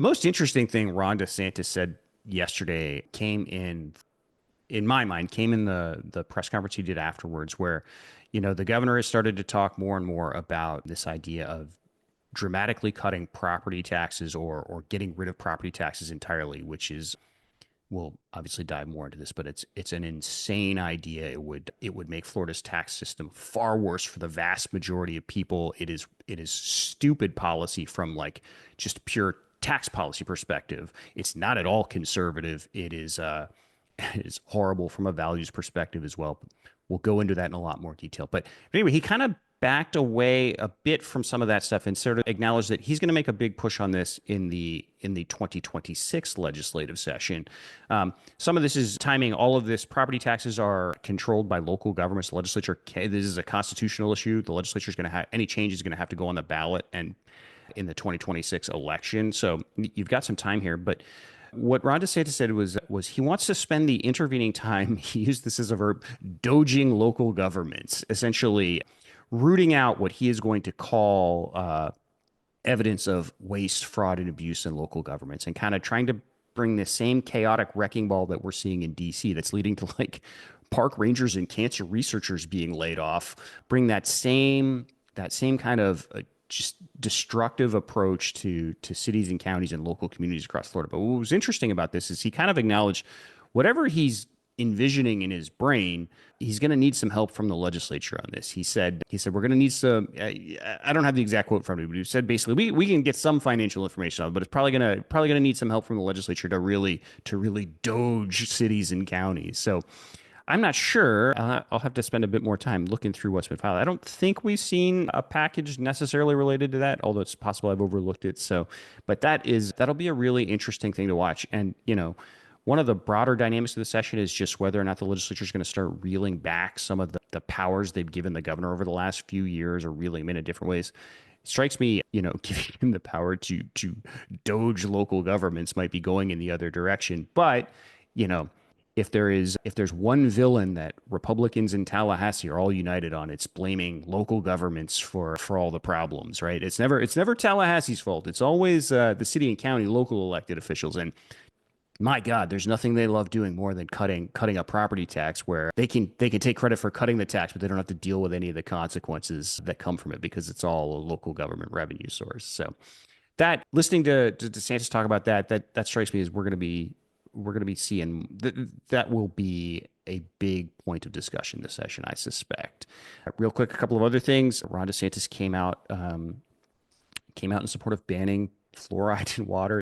The most interesting thing Ron DeSantis said yesterday came in my mind, came in the press conference he did afterwards, where, the governor has started to talk more and more about this idea of dramatically cutting property taxes or getting rid of property taxes entirely, which is we'll obviously dive more into this, but it's an insane idea. It would make Florida's tax system far worse for the vast majority of people. It is stupid policy from like just pure tax policy perspective. It's not at all conservative. It is it is horrible from a values perspective as well. We'll go into that in a lot more detail. But anyway, he kind of backed away a bit from some of that stuff and sort of acknowledged that he's going to make a big push on this in the 2026 legislative session. Some of this is timing. All of this property taxes are controlled by local governments. The legislature, this is a constitutional issue. The legislature is going to have any change is going to have to go on the ballot and in the 2026 election. So you've got some time here, but what Ron DeSantis said was he wants to spend the intervening time, he used this as a verb, doging local governments, essentially rooting out what he is going to call evidence of waste, fraud, and abuse in local governments, and kind of trying to bring the same chaotic wrecking ball that we're seeing in DC that's leading to like park rangers and cancer researchers being laid off, bring that same kind of just destructive approach to cities and counties and local communities across Florida. But what was interesting about this is he kind of acknowledged whatever he's envisioning in his brain, he's going to need some help from the legislature on this. He said we're going to need some. I don't have the exact quote from him, but he said basically we can get some financial information on it, but it's probably gonna need some help from the legislature to really doge cities and counties. So I'm not sure. I'll have to spend a bit more time looking through what's been filed. I don't think we've seen a package necessarily related to that, although it's possible I've overlooked it. So, but that'll be a really interesting thing to watch. And, one of the broader dynamics of the session is just whether or not the legislature is going to start reeling back some of the powers they've given the governor over the last few years or reeling them in different ways. It strikes me, giving him the power to doge local governments might be going in the other direction. But, if there's one villain that Republicans in Tallahassee are all united on, it's blaming local governments for all the problems, right? It's never Tallahassee's fault. It's always the city and county local elected officials. And my God, there's nothing they love doing more than cutting a property tax where they can take credit for cutting the tax, but they don't have to deal with any of the consequences that come from it because it's all a local government revenue source. So that listening to DeSantis talk about that strikes me as we're going to be seeing that will be a big point of discussion this session, I suspect. Real quick, a couple of other things. Ron DeSantis came out in support of banning fluoride in water.